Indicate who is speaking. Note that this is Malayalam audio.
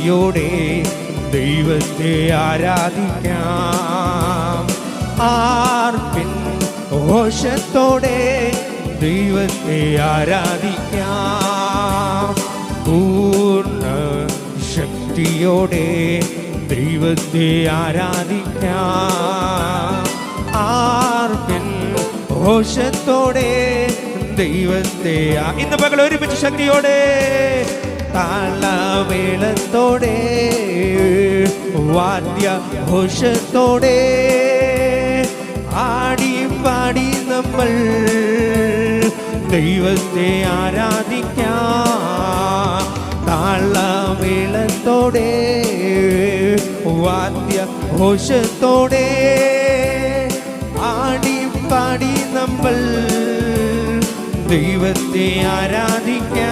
Speaker 1: ശക്തിയോടെ ദൈവത്തെ ആരാധിക്കാം. ആർപ്പിൻ ഘോഷത്തോടെ ദൈവത്തെ ആരാധിക്കാം. പൂർണ്ണ ശക്തിയോടെ ദൈവത്തെ ആരാധിക്കാം. ആർപ്പിൻ ഘോഷത്തോടെ ദൈവത്തെ ഇന്ന് പകൽ ഒരുമിച്ച് ശക്തിയോടെ താളമേളത്തോടെ വാദ്യ ഘോഷത്തോടെ ആടി പാടി നമ്മൾ ദൈവത്തെ ആരാധിക്കാം. താളമേളത്തോടെ വാദ്യ ഘോഷത്തോടെ ആടി പാടി നമ്മൾ ദൈവത്തെ ആരാധിക്കാം.